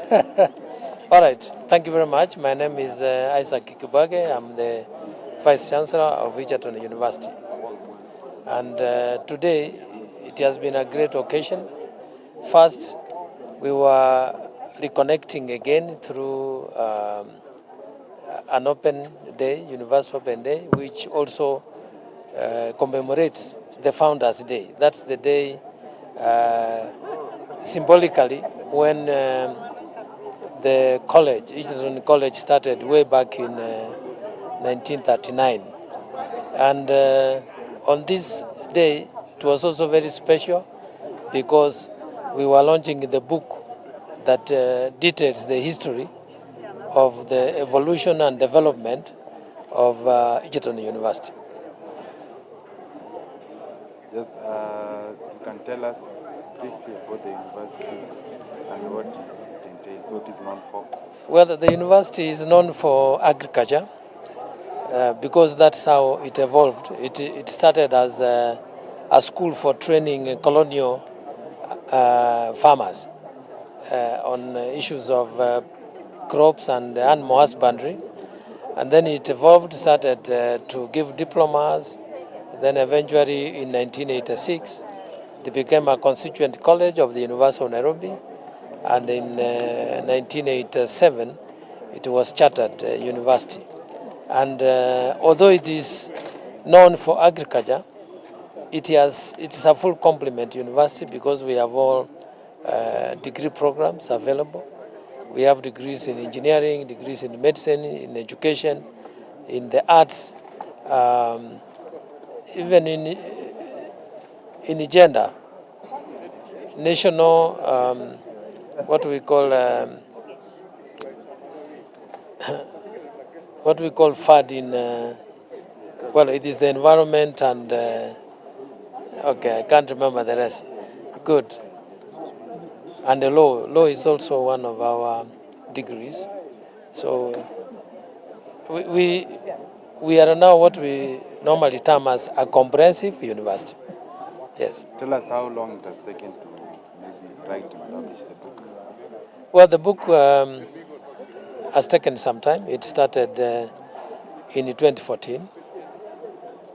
All right. Thank you very much. My name is Isaac Kikubage. I'm the Vice Chancellor of Egerton University. And today, it has been a great occasion. First, we were reconnecting again through an open day, University Open Day, which also commemorates the Founders' Day. That's the day, symbolically, when the college, Egerton College, started way back in 1939. And on this day, it was also very special because we were launching the book that details the history of the evolution and development of Egerton University. Just you can tell us briefly about the university and what is it entails, what is known for? Well, the university is known for agriculture because that's how it evolved. It started as a school for training colonial farmers on issues of crops and animal husbandry. And then it evolved, started to give diplomas. Then eventually in 1986, it became a constituent college of the University of Nairobi. And in 1987, it was chartered university. And although it is known for agriculture, it is a full complement university because we have all degree programs available. We have degrees in engineering, degrees in medicine, in education, in the arts, even in gender, national, what we call FAD in, well, it is the environment and, okay, I can't remember the rest. Good. And the law. Law is also one of our degrees. So we are now what we normally term as a comprehensive university. Yes. Tell us how long it has taken to maybe write and publish the book. Well, the book has taken some time. It started in 2014.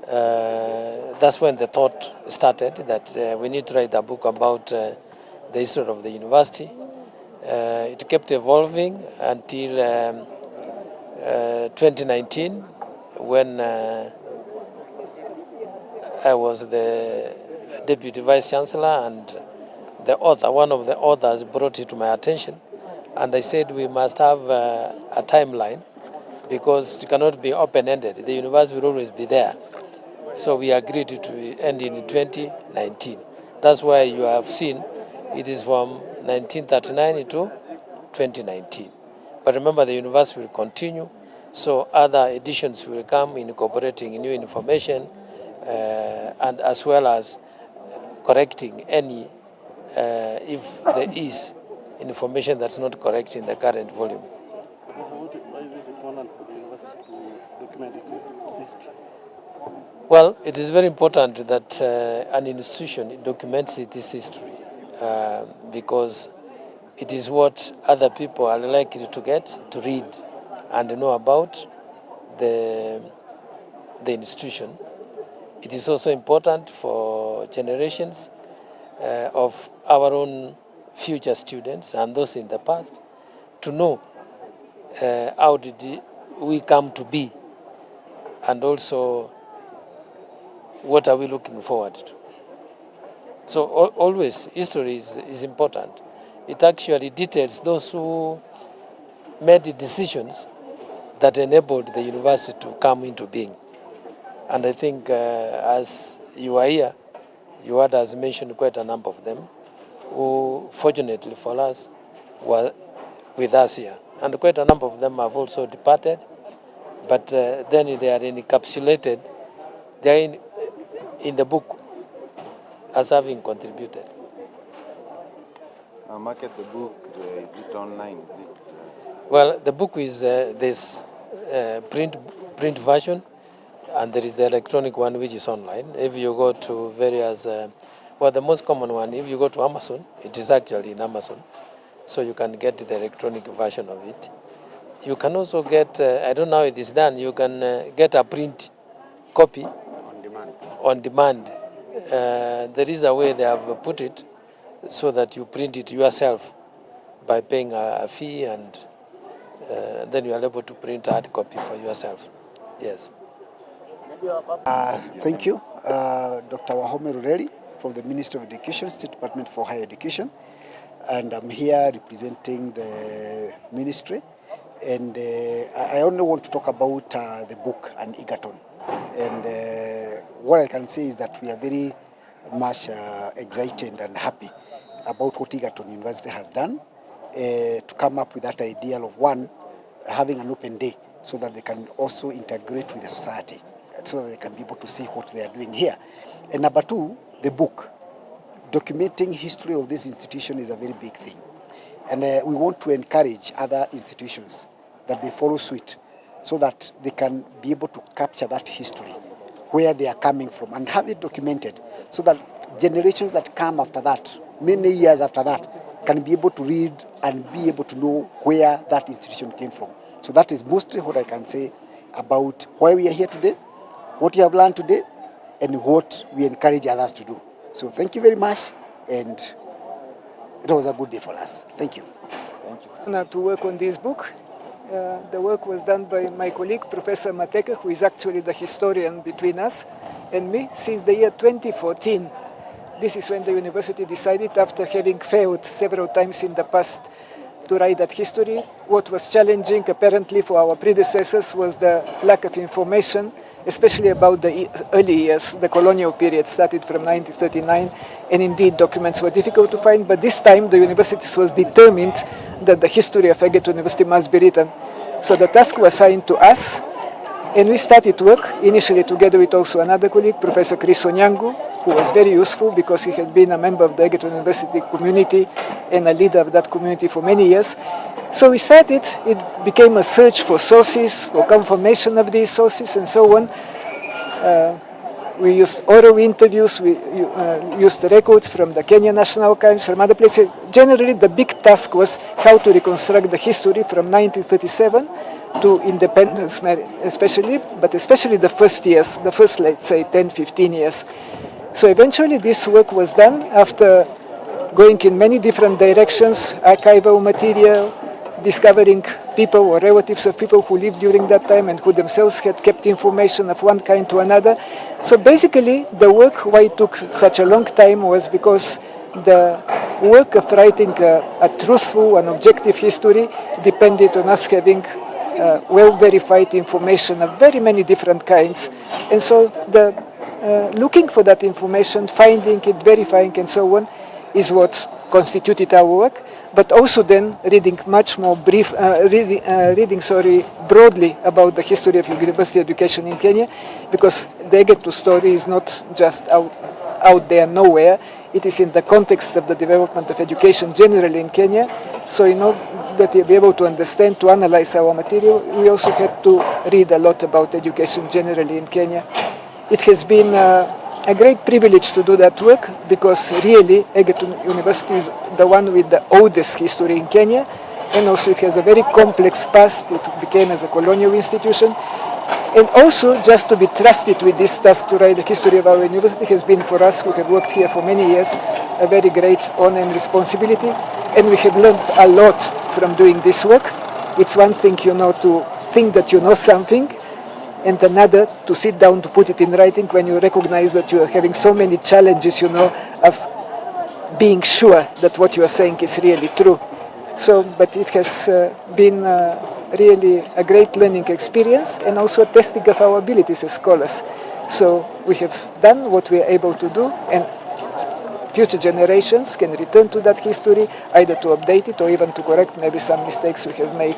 That's when the thought started that we need to write a book about the history of the university. It kept evolving until 2019 when I was the Deputy Vice Chancellor and the author, one of the authors brought it to my attention. And I said we must have a timeline because it cannot be open-ended. The university will always be there. So we agreed to end in 2019. That's why you have seen it is from 1939 to 2019. But remember, the university will continue, so other editions will come incorporating new information and as well as correcting any, if there is information that's not correct in the current volume. Professor, why is it important for the university to document its history? Well, it is very important that an institution documents its history because it is what other people are likely to get to read and know about the institution. It is also important for generations of our own future students and those in the past to know how did we come to be, and also what are we looking forward to. So always history is important. It actually details those who made the decisions that enabled the university to come into being. And I think as you are here, you had as mentioned quite a number of them who, fortunately for us, were with us here. And quite a number of them have also departed, but then they are encapsulated, they are in the book as having contributed. Market the book, is it online? Is it, Well, the book is this print version, and there is the electronic one which is online. If you go to various, well, the most common one, if you go to Amazon, it is actually in Amazon. so you can get the electronic version of it. You can also get, I don't know how it is done, you can get a print copy On demand. on demand. There is a way they have put it so that you print it yourself by paying a fee, and then you are able to print a hard copy for yourself. Yes. Thank you, Dr. Wahome Rureli from the Ministry of Education, State Department for Higher Education. And I'm here representing the ministry. And I only want to talk about the book and Egerton. And what I can say is that we are very much excited and happy about what Egerton University has done to come up with that ideal of one, having an open day so that they can also integrate with the society, so that they can be able to see what they are doing here. And number two, the book. Documenting history of this institution is a very big thing. And we want to encourage other institutions that they follow suit so that they can be able to capture that history, where they are coming from, and have it documented so that generations that come after that, many years after that, can be able to read and be able to know where that institution came from. So that is mostly what I can say about why we are here today, what you have learned today, and what we encourage others to do. So thank you very much, and it was a good day for us. Thank you. Thank you, sir. Honor to work on this book. The work was done by my colleague, Professor Mateka, who is actually the historian between us and me since the year 2014. This is when the university decided, after having failed several times in the past, to write that history. What was challenging, apparently, for our predecessors was the lack of information, especially about the early years. The colonial period started from 1939, and indeed documents were difficult to find, but this time the university was determined that the history of Egerton University must be written. So the task was assigned to us, and we started work, initially together with also another colleague, Professor Chris Onyango, who was very useful because he had been a member of the Egerton University community and a leader of that community for many years. So we started, it became a search for sources, for confirmation of these sources and so on. We used oral interviews, we used records from the Kenya National Archives, from other places. Generally, the big task was how to reconstruct the history from 1937 to independence, especially, but especially the first years, the first, let's say, 10, 15 years. So eventually this work was done after going in many different directions, archival material, discovering people or relatives of people who lived during that time and who themselves had kept information of one kind to another. So basically the work, why it took such a long time, was because the work of writing a truthful and objective history depended on us having well-verified information of very many different kinds. And so the looking for that information, finding it, verifying and so on, is what constituted our work. But also then reading much more broadly about the history of university education in Kenya, because the Egerton story is not just out there nowhere. It is in the context of the development of education generally in Kenya. So in order to be able to understand, to analyze our material, we also had to read a lot about education generally in Kenya. It has been a great privilege to do that work, because really Egerton University is the one with the oldest history in Kenya, and also it has a very complex past. It became as a colonial institution. And also, just to be trusted with this task to write the history of our university has been, for us who have worked here for many years, a very great honor and responsibility. And we have learned a lot from doing this work. It's one thing, to think that you know something, and another to sit down to put it in writing when you recognize that you are having so many challenges, of being sure that what you are saying is really true. So, but it has been really a great learning experience, and also a testing of our abilities as scholars. So we have done what we are able to do, and future generations can return to that history, either to update it or even to correct maybe some mistakes we have made.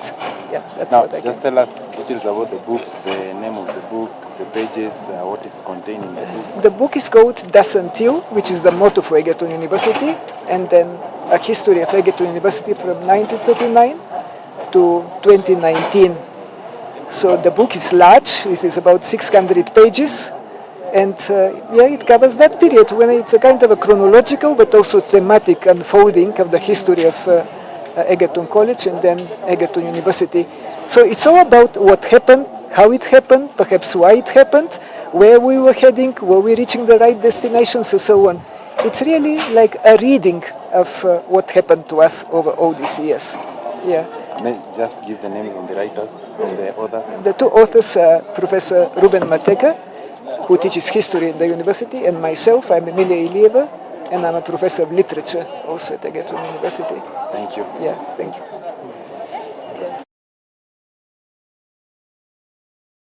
Yeah, that's Now, what I just can. tell us details about the book, the name of the book, the pages, what is contained in the book. The book is called Das Until, which is the motto for Egerton University, and then a history of Egerton University from 1939 to 2019. So the book is large. It is about 600 pages. And it covers that period when it's a kind of a chronological but also thematic unfolding of the history of Egerton College and then Egerton University. So it's all about what happened, how it happened, perhaps why it happened, where we were heading, were we reaching the right destinations, and so on. It's really like a reading of what happened to us over all these years. Yeah. May just give the names of the writers, of the authors. The two authors are Professor Ruben Mateka, who teaches history in the university, and myself. I'm Emilia Ilieva, and I'm a professor of literature also at Egerton University. Thank you. Yeah, thank you.